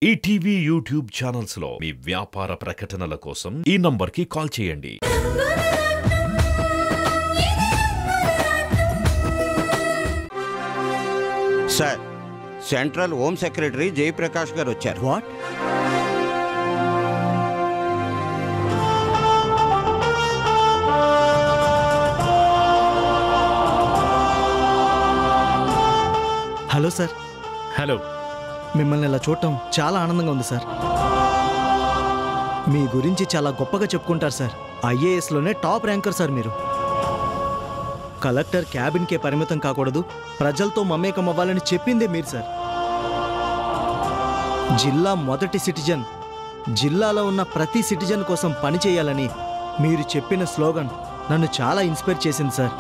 ETV YouTube channels లో మీ వ్యాపార ప్రకటనల కోసం ఈ నంబర్కి కాల్ చేయండి. Sir, central home secretary Jayaprakash గారు వచ్చారు. వాట్? Hello sir. హలో. మిమ్మల్ని ఇలా చూడటం చాలా ఆనందంగా ఉంది సార్. మీ గురించి చాలా గొప్పగా చెప్పుకుంటారు సార్. ఐఏఎస్లోనే టాప్ ర్యాంకర్ సార్ మీరు. కలెక్టర్ క్యాబిన్కే పరిమితం కాకూడదు, ప్రజలతో మమేకం అవ్వాలని చెప్పిందే మీరు సార్. జిల్లా మొదటి సిటిజన్, జిల్లాలో ఉన్న ప్రతి సిటిజన్ కోసం పనిచేయాలని మీరు చెప్పిన స్లోగన్ నన్ను చాలా ఇన్స్పైర్ చేసింది సార్.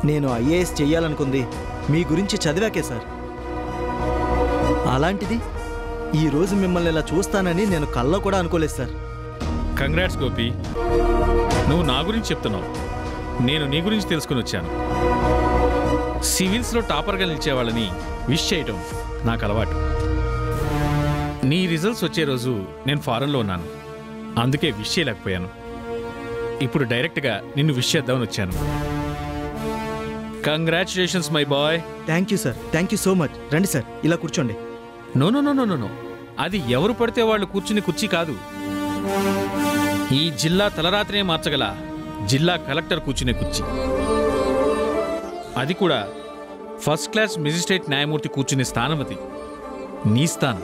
నేను ఐఏఎస్ చెయ్యాలనుకుంది మీ గురించి చదివాకే సార్. అలాంటిది ఈరోజు మిమ్మల్ని ఇలా చూస్తానని నేను కల్లో కూడా అనుకోలేదు సార్. కంగ్రాట్స్ గోపి, నువ్వు నా గురించి చెప్తున్నావు, నేను నీ గురించి తెలుసుకుని వచ్చాను. సివిల్స్లో టాపర్గా నిలిచేవాళ్ళని విష్ చేయటం నాకు అలవాటు. నీ రిజల్ట్స్ వచ్చే రోజు నేను ఫారెన్లో ఉన్నాను, అందుకే విష్ చేయలేకపోయాను. ఇప్పుడు డైరెక్ట్గా నిన్ను విష్ చేద్దామని వచ్చాను. Congratulations my boy. Thank you sir, thank you so much. రండి సార్, ఇలా కూర్చోండి. No no no no no no, అది ఎవరు పడితే వాళ్ళు కూర్చుని కుర్చీ కాదు. ఈ జిల్లా తలరాత్రినే మార్చగల జిల్లా కలెక్టర్ కూర్చునే కుర్చీ. అది కూడా ఫస్ట్ క్లాస్ మెజిస్ట్రేట్ న్యాయమూర్తి కూర్చునే స్థానం. అది నీ స్థానం,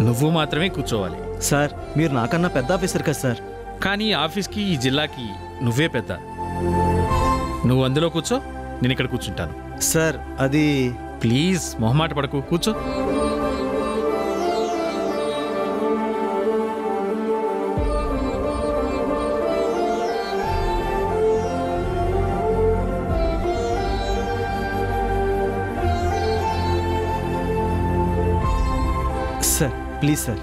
నువ్వు మాత్రమే కూర్చోవాలి. సార్, మీరు నాకన్నా పెద్ద ఆఫీసర్ కదా సార్. కానీ ఆఫీస్కి ఈ జిల్లాకి నువ్వే పెద్ద. నువ్వు అందులో కూర్చో, నేను ఇక్కడ కూర్చుంటాను. సార్, అది ప్లీజ్ మొహమాట పడకు, కూర్చో. Sir please sir.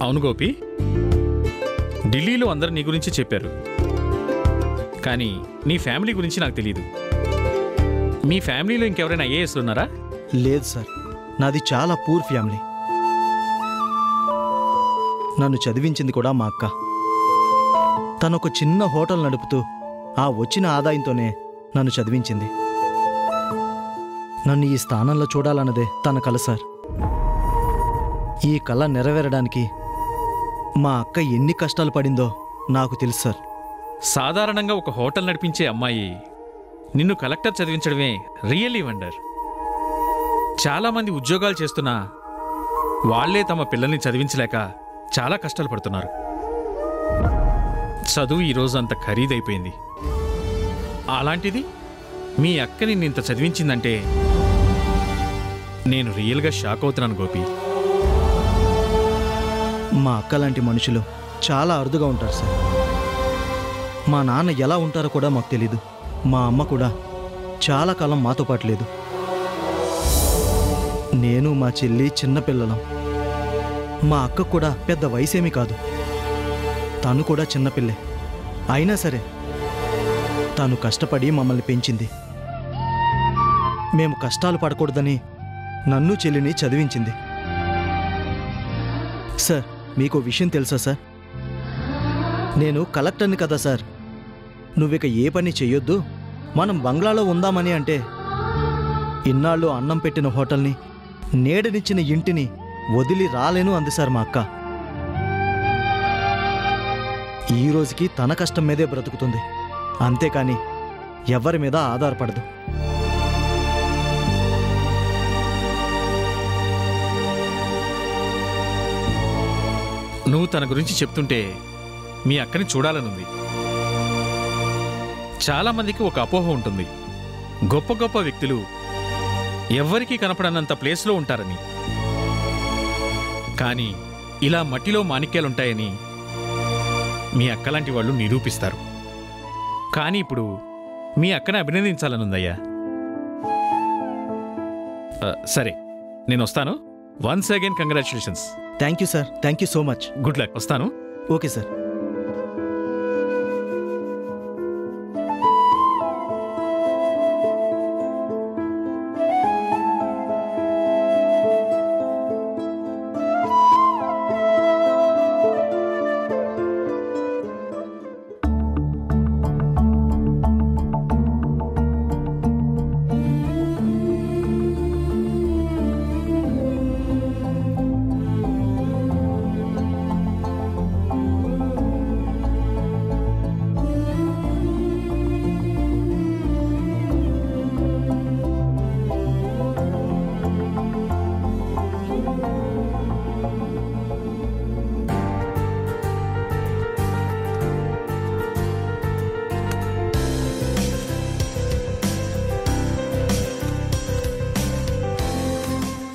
అవును గోపి, ఢిల్లీలో అందరు నీ గురించి చెప్పారు, కానీ నీ ఫ్యామిలీ గురించి నాకు తెలియదు. మీ ఫ్యామిలీలో ఇంకెవరైనా ఐఏఎస్లు ఉన్నారా? లేదు సార్, నాది చాలా పూర్ ఫ్యామిలీ. నన్ను చదివించింది కూడా మా అక్క. తను ఒక చిన్న హోటల్ నడుపుతూ ఆ వచ్చిన ఆదాయంతోనే నన్ను చదివించింది. నన్ను ఈ స్థానంలో చూడాలన్నదే తన కల సార్. ఈ కళ నెరవేరడానికి మా అక్క ఎన్ని కష్టాలు పడిందో నాకు తెలుసు సార్. సాధారణంగా ఒక హోటల్ నడిపించే అమ్మాయి నిన్ను కలెక్టర్ చదివించడమే రియల్లీ వండర్. చాలామంది ఉద్యోగాలు చేస్తున్నా వాళ్లే తమ పిల్లల్ని చదివించలేక చాలా కష్టాలు పడుతున్నారు. చదువు ఈరోజు అంత ఖరీదైపోయింది. అలాంటిది మీ అక్క నిన్ను ఇంత చదివించిందంటే నేను రియల్గా షాక్ అవుతున్నాను గోపి. మా అక్క లాంటి మనుషులు చాలా అరుదుగా ఉంటారు సార్. మా నాన్న ఎలా ఉంటారో కూడా మాకు తెలీదు. మా అమ్మ కూడా చాలా కాలం మాతో పాటు లేదు. నేను మా చెల్లి చిన్నపిల్లలం. మా అక్క కూడా పెద్ద వయసేమీ కాదు, తను కూడా చిన్నపిల్లే. అయినా సరే తను కష్టపడి మమ్మల్ని పెంచింది. మేము కష్టాలు పడకూడదని నన్ను చెల్లిని చదివించింది. సార్, మీకు విషయం తెలుసా సార్? నేను కలెక్టర్ని కదా సార్. నువ్విక ఏ పని చెయ్యొద్దు, మనం బంగ్లాలో ఉందామని అంటే ఇన్నాళ్ళు అన్నం పెట్టిన హోటల్ని, నీడనిచ్చిన ఇంటిని వదిలి రాలేను అంది సార్ మా అక్క. ఈ రోజుకి తన కష్టం మీదే బ్రతుకుతుంది, అంతేకాని ఎవరి మీద ఆధారపడదు. నువ్వు తన గురించి చెప్తుంటే మీ అక్కని చూడాలనుంది. చాలామందికి ఒక అపోహ ఉంటుంది, గొప్ప గొప్ప వ్యక్తులు ఎవ్వరికీ కనపడనంత ప్లేస్లో ఉంటారని. కానీ ఇలా మట్టిలో మాణిక్యాలుంటాయని మీ అక్కలాంటి వాళ్ళు నిరూపిస్తారు. కానీ ఇప్పుడు మీ అక్కని అభినందించాలనుందయ్యా. సరే, నేను వస్తాను. Once again congratulations. Thank you sir, thank you so much. Good luck. వస్తాను. Okay sir.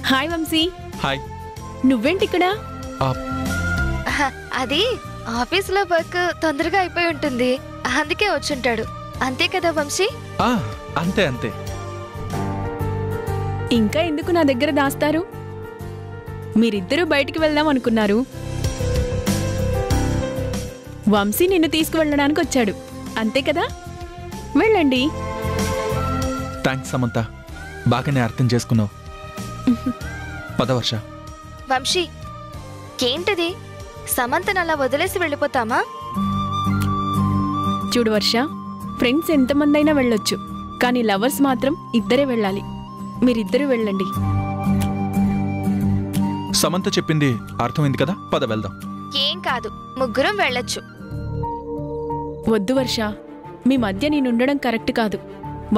Hi Vamshi. Hi. నువ్వేంటిక్కడ? అది ఆఫీసులో వర్క్ తొందరగా అయిపోయి ఉంటుంది, అందుకే వచ్చుంటాడు. అంతే కదా వంశీ? అంతే అంతే. ఇంకా ఎందుకు నా దగ్గర దాస్తారు? మీరిద్దరూ బయటికి వెళ్దాం అనుకున్నారు. వంశీ నిన్ను తీసుకువెళ్ళడానికి వచ్చాడు, అంతే కదా? వెళ్ళండి. థ్యాంక్స్ సమంత, బాగానే అర్థం చేసుకున్నావు. పద వర్ష. వంశీ, ఏంటిది? సమంతను అలా వదిలేసి వెళ్ళిపోతామా? చూడు వర్ష, ఫ్రెండ్స్ ఎంతమందైనా వెళ్ళొచ్చు, కానీ లవర్స్ మాత్రం ఇద్దరే వెళ్ళాలి. మీరిద్దరూ వెళ్ళండి. సమంత చెప్పింది అర్థమైంది కదా, పద వెళ్దాం. ఏం కాదు, ముగ్గురం వెళ్ళొచ్చు. వద్దు వర్ష, మీ మధ్య నేనుండడం కరెక్ట్ కాదు.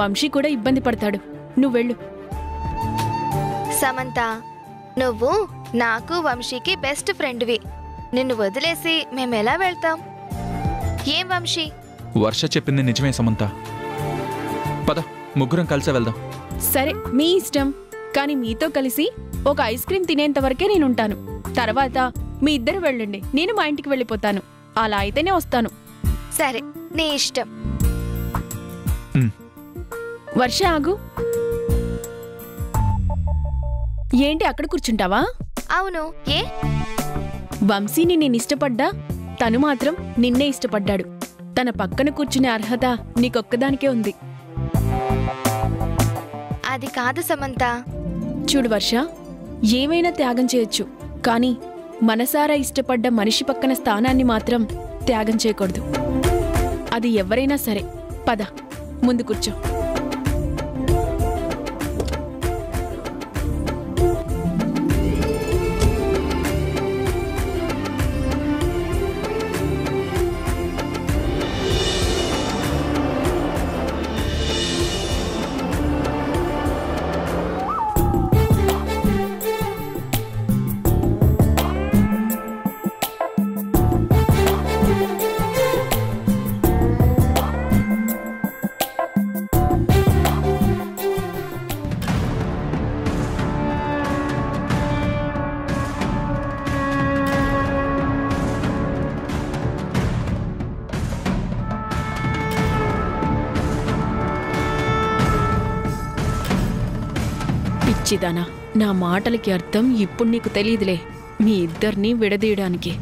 వంశీ కూడా ఇబ్బంది పడతాడు. నువ్వు వెళ్ళు. సమంత, నువ్వు నాకు వంశీకి బెస్ట్ ఫ్రెండ్వి. నిన్ను వదిలేసి మేమెలా వెళ్తాం? ఏం వంశీ? వర్ష చెప్పింది నిజమే సమంత, పద ముగ్గురం కలిసే వెళ్దాం. సరే, మీ ఇష్టం. కానీ మీతో కలిసి ఒక ఐస్ క్రీమ్ తినేంత వరకే నేనుంటాను. తర్వాత మీ ఇద్దరు వెళ్ళండి, నేను మా ఇంటికి వెళ్ళిపోతాను. అలా అయితేనే వస్తాను. సరే, నీ ఇష్టం. వర్ష ఆగు. ఏంటి అక్కడ కూర్చుంటావా? అవును, ఏ? వంశీని నేను ఇష్టపడ్డా, తను మాత్రం నిన్నే ఇష్టపడ్డాడు. తన పక్కన కూర్చునే అర్హత నీకొక్కదానికే ఉంది. అది కాదు సమంత. చూడు వర్ష, ఏమైనా త్యాగం చేయొచ్చు, కానీ మనసారా ఇష్టపడ్డ మనిషి పక్కన స్థానాన్ని మాత్రం త్యాగం చేయకూడదు. అది ఎవరైనా సరే. పద, ముందు కూర్చో. పిచ్చిదానా, నా మాటలకి అర్థం ఇప్పుడు నీకు తెలియదులే. మీ ఇద్దరినీ విడదీయడానికి.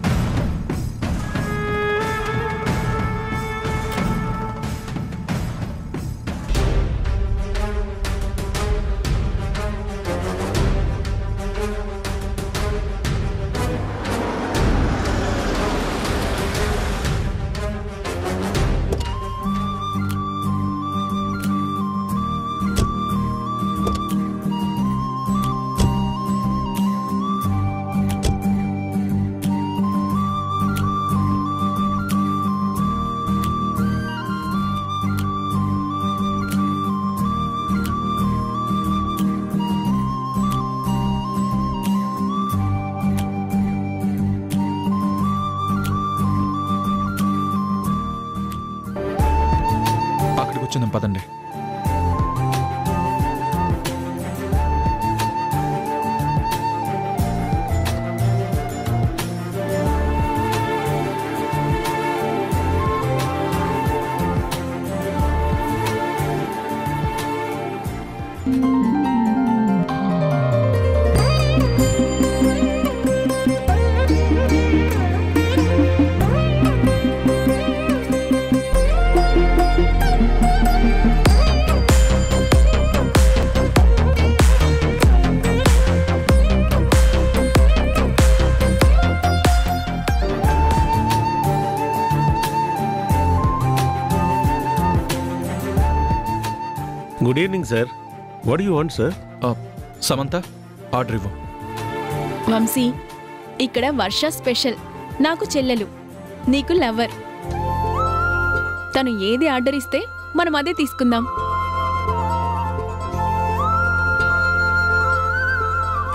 కూర్చుందాం పదండి. Good evening sir. What you want sir? Samantha, order ఇవ్వు. వంశీ, ఇక్కడ వర్ష స్పెషల్. నాకు చెల్లెలు, నీకు లవర్. తను ఏది ఆర్డర్ ఇస్తే మనం అదే తీసుకుందాం.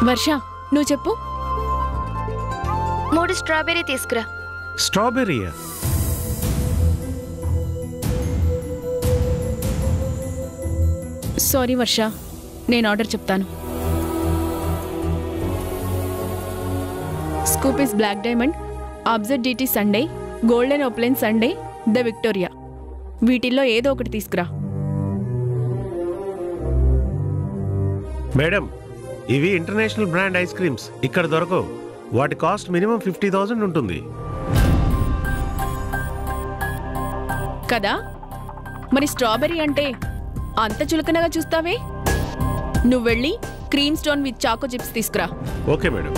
వర్ష, నువ్వు చెప్పు. 3 స్ట్రాబెర్రీ తీసుకురా. స్ట్రాబెర్రీయా? సారీ వర్ష, నేను ఆర్డర్ చెప్తాను. స్కూపీస్ బ్లాక్ డైమండ్, అబ్జర్వ్ డిటి సండే, గోల్డెన్ ఓప్లైన్ సండే, ద విక్టోరియా. వీటిల్లో ఏదో ఒకటి తీసుకురా. మేడం, ఇవి ఇంటర్నేషనల్ బ్రాండ్ ఐస్ క్రీమ్స్ ఇక్కడ దొరకవు. వాటి కాస్ట్ మినిమం 50,000 ఉంటుంది. కదా మరి స్ట్రాబెర్రీ అంటే అంత చులకనగా చూస్తావే? నువ్వు వెళ్ళి Cream Stone with choco chips తీసుకురా. Okay madam.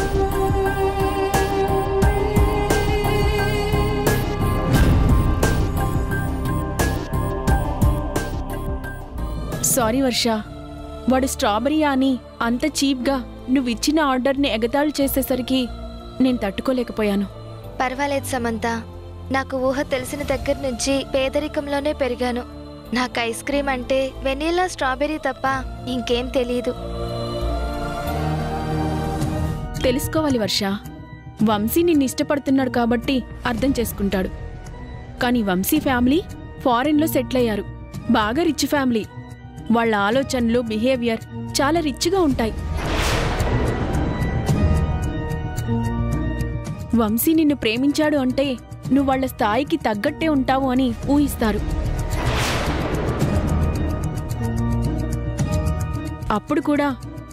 సారీ వర్ష, వాడు స్ట్రాబెర్రీ అని అంత చీప్గా నువ్వు ఇచ్చిన ఆర్డర్ని ఎగతాళి చేసేసరికి నేను తట్టుకోలేకపోయాను. పర్వాలేదు సమంత, నాకు ఊహ తెలిసిన దగ్గర నుంచి పేదరికంలోనే పెరిగాను. నాకు ఐస్ క్రీమ్ అంటే వెనీలా, స్ట్రాబెర్రీ తప్ప ఇంకేం తెలీదు. తెలుసుకోవాలి వర్ష. వంశీ నిన్ను ఇష్టపడుతున్నాడు కాబట్టి అర్థం చేసుకుంటాడు. కానీ వంశీ ఫ్యామిలీ ఫారెన్లో సెటిల్ అయ్యారు. బాగా రిచ్ ఫ్యామిలీ. వాళ్ళ ఆలోచనలు, బిహేవియర్ చాలా రిచ్గా ఉంటాయి. వంశీ నిన్ను ప్రేమించాడు అంటే నువ్వు వాళ్ళ స్థాయికి తగ్గట్టే ఉంటావు అని ఊహిస్తారు. అప్పుడు కూడా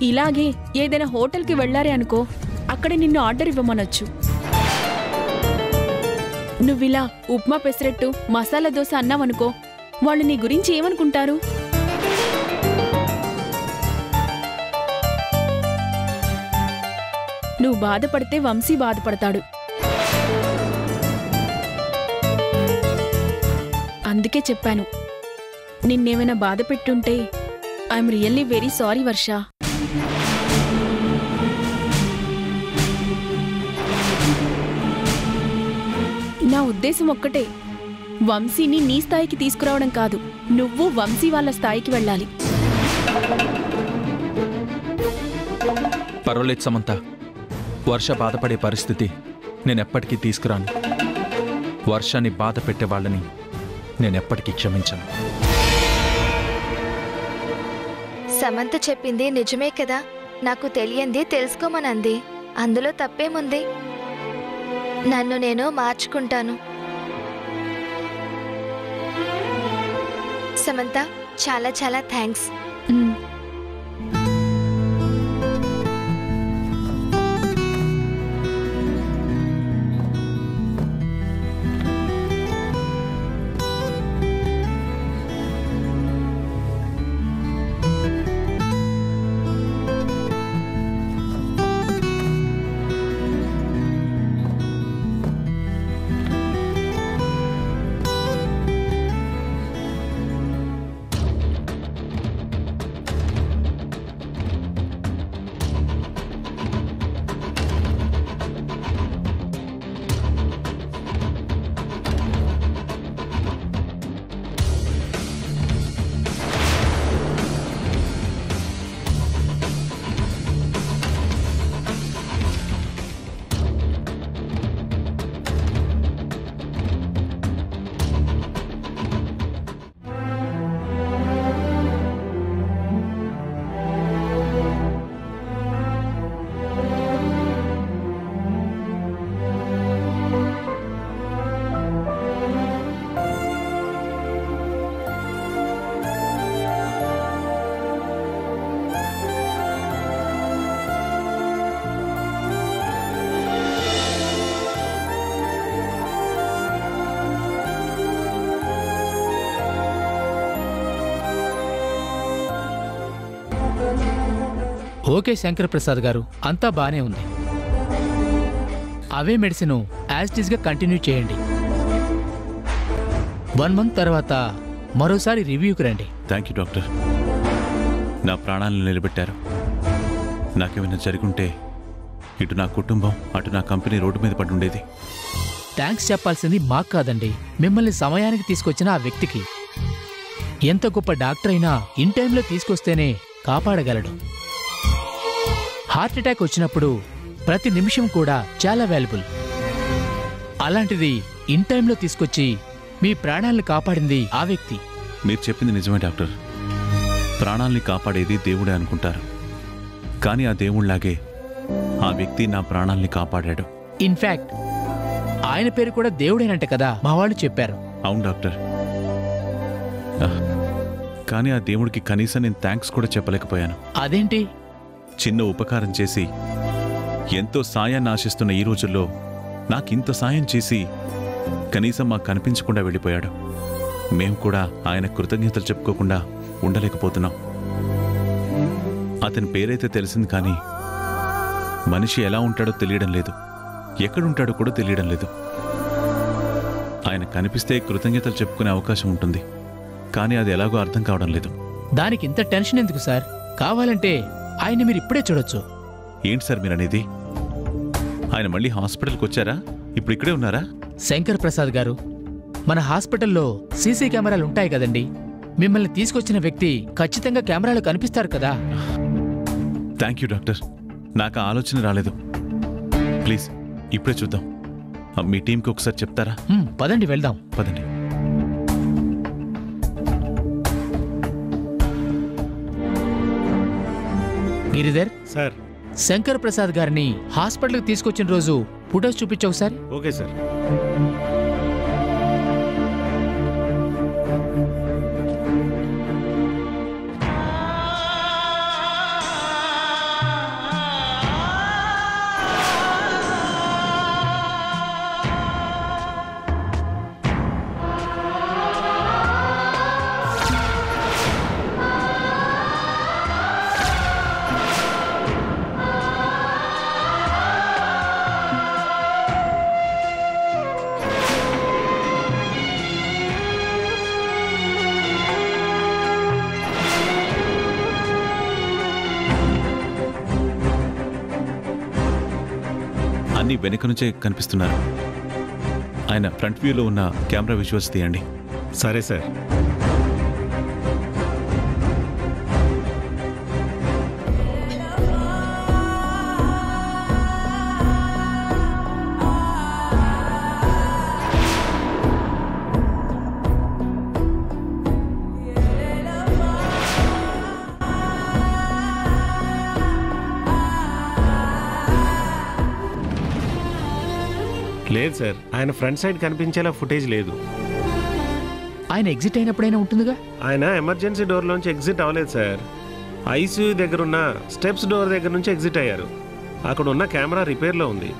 ఇలాగే ఏదైనా హోటల్కి వెళ్ళారే అనుకో, అక్కడ నిన్ను ఆర్డర్ ఇవ్వమనొచ్చు. నువ్విలా ఉప్మా, పెసరట్టు, మసాలా దోశ అన్నావనుకో, వాళ్ళు నీ గురించి ఏమనుకుంటారు? నువ్వు బాధపడితే వంశీ బాధపడతాడు. అందుకే చెప్పాను, నిన్నేమైనా బాధ పెట్టుంటే ఐఎమ్ రియల్లీ వెరీ సారీ వర్ష. నా ఉద్దేశం ఒక్కటే, వంశీని నీ స్థాయికి తీసుకురావడం కాదు, నువ్వు వంశీ వాళ్ళ స్థాయికి వెళ్ళాలి. పర్వాలేదు సమంత, వర్ష బాధపడే పరిస్థితి నేనెప్పటికీ తీసుకురాను. వర్షాన్ని బాధ పెట్టే వాళ్ళని నేనెప్పటికీ క్షమించను. సమంత చెప్పింది నిజమే కదా. నాకు తెలియంది తెలుసుకోమనంది. అందులో తప్పేముంది? నన్ను నేను మార్చుకుంటాను. సమంత, చాలా చాలా థ్యాంక్స్. ఓకే శంకర్ ప్రసాద్ గారు, అంతా బానే ఉంది. అవే మెడిసిన్ యాజ్ ఇట్ ఈస్గా కంటిన్యూ చేయండి. 1 మంత్ తర్వాత మరోసారి రివ్యూకి రండి. థ్యాంక్ యూ డాక్టర్, నా ప్రాణాలను నిలబెట్టారు. నాకేమైనా జరుగుంటే ఇటు నా కుటుంబం, అటు నా కంపెనీ రోడ్డు మీద పడి ఉండేది. థ్యాంక్స్ చెప్పాల్సింది మాకు కాదండి, మిమ్మల్ని సమయానికి తీసుకొచ్చిన ఆ వ్యక్తికి. ఎంత గొప్ప డాక్టర్ అయినా ఇన్ టైంలో తీసుకొస్తేనే కాపాడగలడు. హార్ట్ అటాక్ వచ్చినప్పుడు ప్రతి నిమిషం కూడా చాలా వాల్యుబుల్. అలాంటిది ఇన్ టైంలో తీసుకొచ్చి మీ ప్రాణాలను కాపాడింది ఆ వ్యక్తి. మీరు చెప్పింది నిజమే డాక్టర్. ప్రాణాల్ని కాపాడేది దేవుడే అనుకుంటారు, కానీ ఆ దేవుళ్లాగే ఆ వ్యక్తి నా ప్రాణాల్ని కాపాడాడు. ఇన్ఫాక్ట్ ఆయన పేరు కూడా దేవుడేనంట కదా మా వాళ్ళు చెప్పారు. అవును డాక్టర్, కానీ ఆ దేవుడికి కనీసం నేను థ్యాంక్స్ కూడా చెప్పలేకపోయాను. అదేంటి? చిన్న ఉపకారం చేసి ఎంతో సాయాన్ని ఆశిస్తున్న ఈ రోజుల్లో నాకింత సాయం చేసి కనీసం మాకు కనిపించకుండా వెళ్ళిపోయాడు. మేము కూడా ఆయన కృతజ్ఞతలు చెప్పుకోకుండా ఉండలేకపోతున్నాం. అతని పేరైతే తెలిసింది, కానీ మనిషి ఎలా ఉంటాడో తెలియడం లేదు, ఎక్కడుంటాడో కూడా తెలియడం లేదు. ఆయన కనిపిస్తే కృతజ్ఞతలు చెప్పుకునే అవకాశం ఉంటుంది, కానీ అది ఎలాగో అర్థం కావడం లేదు. దానికి ఇంత టెన్షన్ ఎందుకు సార్? కావాలంటే ఆయన్ని మీరు ఇప్పుడే చూడొచ్చు. ఏంటి సార్ మీరనేది? ఆయన మళ్ళీ హాస్పిటల్కి వచ్చారా? ఇప్పుడు ఇక్కడే ఉన్నారా? శంకర్ ప్రసాద్ గారు, మన హాస్పిటల్లో సీసీ కెమెరాలు ఉంటాయి కదండి. మిమ్మల్ని తీసుకొచ్చిన వ్యక్తి ఖచ్చితంగా కెమెరాలో కనిపిస్తారు కదా. థ్యాంక్ యూ డాక్టర్, నాకు ఆ ఆలోచన రాలేదు. ప్లీజ్ ఇప్పుడే చూద్దాం. మీ టీంకి ఒకసారి చెప్తారా? పదండి వెళ్దాం. పదండి. గిరిధర్ సార్, శంకర్ ప్రసాద్ గారిని హాస్పిటల్కి తీసుకొచ్చిన రోజు ఫోటోస్ చూపించు ఒకసారి. Okay sir. అన్నీ వెనక నుంచే కనిపిస్తున్నారు. ఆయన ఫ్రంట్ వ్యూలో ఉన్న కెమెరా విజువల్స్ తీయండి. సరే సార్. లేదు సార్, ఆయన ఫ్రంట్ సైడ్ కనిపించేలా ఫుటేజ్ లేదు. ఆయన ఎగ్జిట్ అయినప్పుడైనా ఉంటుందిగా. ఆయన ఎమర్జెన్సీ డోర్లోంచి ఎగ్జిట్ అవ్వలేదు సార్. ఐసీయూ దగ్గర ఉన్న స్టెప్స్ డోర్ దగ్గర నుంచి ఎగ్జిట్ అయ్యారు. అక్కడ ఉన్న కెమెరా రిపేర్లో ఉంది.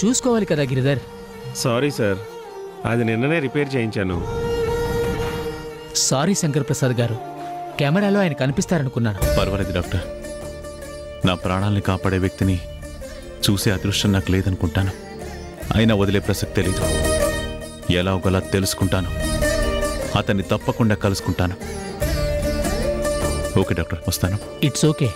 చూసుకోవాలి కదా గిరిధర్. సారీ సార్, అది నిన్ననే రిపేర్ చేయించాను. సారీ శంకర్ ప్రసాద్ గారు, కెమెరాలో ఆయన కనిపిస్తారనుకున్నాను. పర్వాలేదు డాక్టర్, నా ప్రాణాలని కాపాడే వ్యక్తిని చూసే అదృష్టం నాకు లేదనుకుంటాను. అయినా వదిలే ప్రసక్తే లేదు. ఎలా ఒకలా తెలుసుకుంటాను, అతన్ని తప్పకుండా కలుసుకుంటాను. ఓకే డాక్టర్, వస్తాను. It's okay.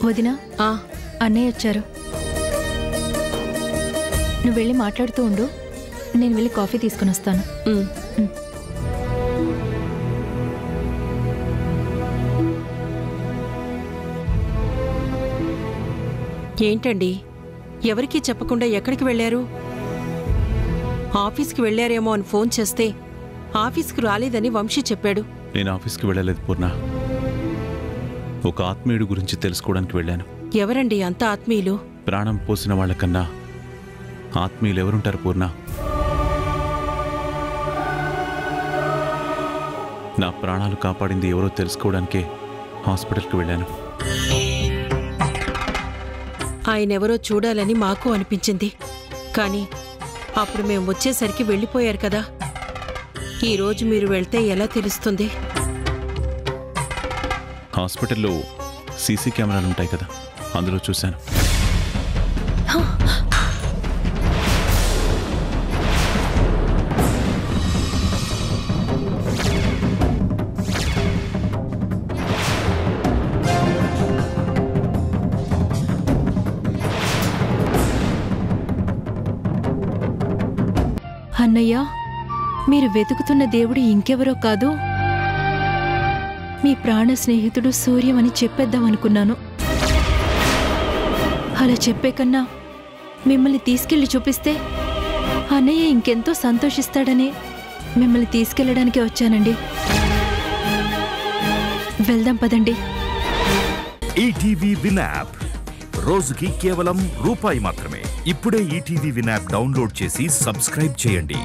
వదినా, అన్నయ్య వచ్చారు. నువ్వు వెళ్ళి మాట్లాడుతూ ఉండు, నేను వెళ్ళి కాఫీ తీసుకుని వస్తాను. ఏంటండి, ఎవరికీ చెప్పకుండా ఎక్కడికి వెళ్ళారు? ఆఫీస్కి వెళ్ళారేమో అని ఫోన్ చేస్తే ఆఫీస్కి రాలేదని వంశీ చెప్పాడు. నేను ఆఫీస్కి వెళ్ళలేదు పూర్ణ, ఒక ఆత్మీయుడి గురించి తెలుసుకోవడానికి వెళ్ళాను. ఎవరండి అంత ఆత్మీయులు? ప్రాణం పోసిన వాళ్ళకన్నా ఆత్మీయులు ఎవరుంటారు పూర్ణ? నా ప్రాణాలు కాపాడింది ఎవరో తెలుసుకోవడానికే హాస్పిటల్కి వెళ్ళాను. ఆయనెవరో చూడాలని మాకు అనిపించింది, కానీ అప్పుడు మేము వచ్చేసరికి వెళ్ళిపోయారు కదా. ఈరోజు మీరు వెళ్తే ఎలా తెలుస్తుంది? హాస్పిటల్లో సీసీ కెమెరాలు ఉంటాయి కదా, అందులో చూశాను. అన్నయ్య, మీరు వెతుకుతున్న దేవుడు ఇంకెవరో కాదు, మీ ప్రాణ స్నేహితుడు సూర్యం అని చెప్పేద్దామనుకున్నాను. అలా చెప్పే కన్నా మిమ్మల్ని తీసుకెళ్లి చూపిస్తే అన్నయ్య ఇంకెంతో సంతోషిస్తాడని మిమ్మల్ని తీసుకెళ్లడానికే వచ్చానండి. వెళ్దాం పదండి. ఈటీవీ విన్ యాప్ రోజుకి కేవలం రూపాయి మాత్రమే. ఇప్పుడే ఈటీవీ విన్ యాప్ డౌన్లోడ్ చేసి సబ్స్క్రైబ్ చేయండి.